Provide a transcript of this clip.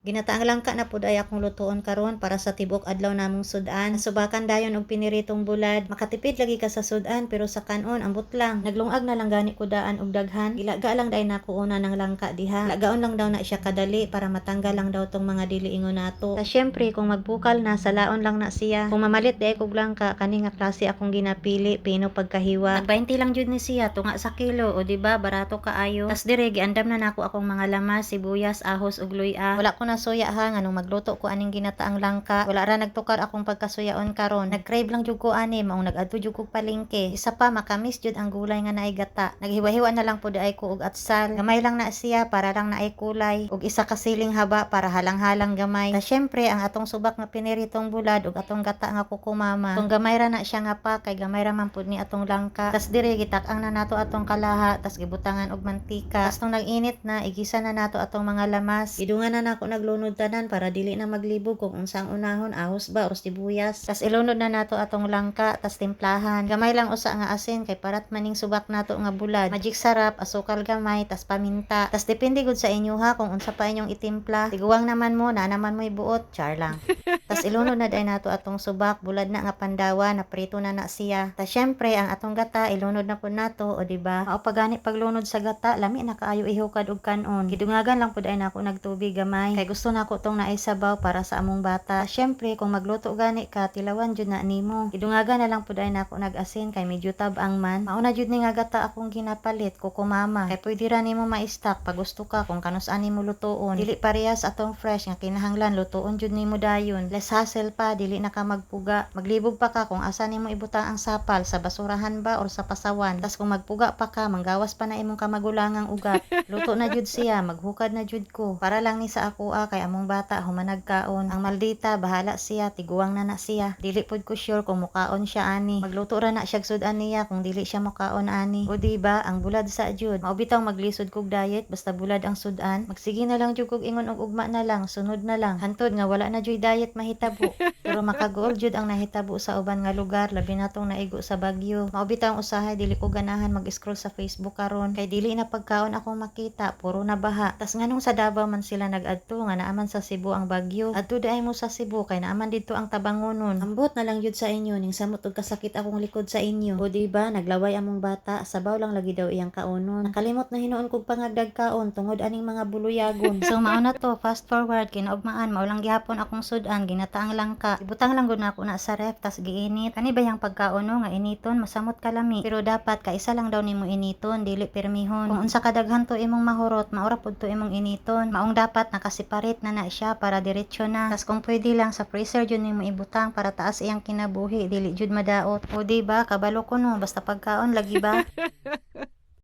Ginataang langka na pud ay akong lutuon karon para sa tibok adlaw namong sudan. Subakan dayon og piniritong bulad. Makatipid lagi ka sa sudan pero sa kanon ambot lang. Naglungag na lang gani ko daan og daghan. Gilaga lang day nako una ng langka diha. Lagaon lang daw na siya kadali para matanggal lang daw tong mga dili ingon nato. Ta syempre kung magbukal na salaon lang na siya. Kung mamalit day kog langka kani nga klase akong ginapili pino pagkahiwa. Nag 20 lang jud ni siya tunga sa kilo o di ba barato kaayo. Tas dire giandam na nako akong mga lamas, sibuyas, ahos ug luya. Wala ko na suya ha nganong magluto ko aning ginataang langka. Wala ra nagtukar akong pagkasuyaon karon. Nag-crave lang jud ko ani maong nag-adto jud ko palengke. Isa pa makamis jud ang gulay nga naay gata. Naghiwa-hiwa na lang pud ay ko og atsal. Gamay lang na siya para lang naay kulay ug isa ka siling haba para halang-halang gamay. Ta syempre ang atong subak nga piniritong bulad ug atong gata nga kukumama. Kung gamay ra na siya nga pa kay gamay ra man pud ni atong langka. Tas dire gitak-ang na nato atong kalaha tas gibutangan og mantika. Tas nung nag-init na igisa na nato atong mga lamas. Idungan na nako naglunod tanan para dili na maglibog kung unsang unahon ahos ba or sibuyas. Tas ilunod na nato atong langka tas timplahan. Gamay lang usa nga asin kay parat maning subak nato nga bulad. Magic sarap, asukal gamay tas paminta. Tas depende gud sa inyo ha kung unsa pa inyong itimpla. Tiguang naman mo na naman mo'y buot, char lang. Tas ilunod na day nato atong subak bulad na nga pandawa na prito na na siya. Tas syempre ang atong gata ilunod na pud nato o di ba? Mao pagani paglunod sa gata lami na kaayo ihukad og kanon. Gidungagan lang pud ay nako nagtubig gamay. Kay gusto nako tong naisabaw para sa among bata. Syempre kung magluto gani ka tilawan jud na nimo. Gidungagan na lang pud ay nako nag-asin kay medyo tab-ang man. Mao na jud ni nga gata akong ginapalit kukumama. Kay pwede ra nimo ma-stock pag gusto ka kung kanus-an nimo lutuon. Dili parehas atong fresh nga kinahanglan lutuon jud nimo dayon. Less hassle pa dili na ka magpuga. Maglibog pa ka kung asa nimo ibutang ang sapal sa basurahan ba or sa pasawan. Tas kung magpuga pa ka manggawas pa na imong kamagulangang ugat. Luto na jud siya maghukad na jud ko. Para lang ni sa ako kay among bata humanag kaon. Ang maldita bahala siya tiguang na siya. Dili pud ko sure kung mukaon siya ani. Magluto ra na siya sudan niya kung dili siya mukaon ani. O di ba ang bulad sa jud. Mao bitaw maglisod kog diet basta bulad ang sudan. Magsige na lang jud kog ingon og ugma na lang sunod na lang. Hantod nga wala na jud diet mahitabo. Pero makagool jud ang nahitabo sa uban nga lugar labi na tong naigo sa Bagyo. Mao bitaw ang usahay dili ko ganahan mag-scroll sa Facebook karon kay dili na pagkaon akong makita puro na baha. Tas nganong sa Davao man sila nag-adto nga naaman sa Cebu ang bagyo. Adto daay mo sa Cebu kay naaman dito ang Tabangonon. Ambot na lang jud sa inyo ning samot og kasakit akong likod sa inyo. O di ba naglaway among bata sabaw lang lagi daw iyang kaonon. Nakalimot na hinuon kog pangagdag kaon tungod aning mga buluyagon. So mao na to fast forward kinaugmaan mao lang gihapon akong sudan ginataang langka. Ibutang lang gud nako na sa ref tas giinit. Kani ba yang pagkaono nga initon masamot kalami. Pero dapat kaisa lang daw nimo initon dili permihon. Kung unsa kadaghan to imong mahurot maura pud to imong initon. Maong dapat nakasiparate na siya para diretso na. Tas kung pwede lang sa freezer jud nimo ibutang para taas iyang kinabuhi dili jud madaot. O di ba kabalo ko no basta pagkaon lagi ba?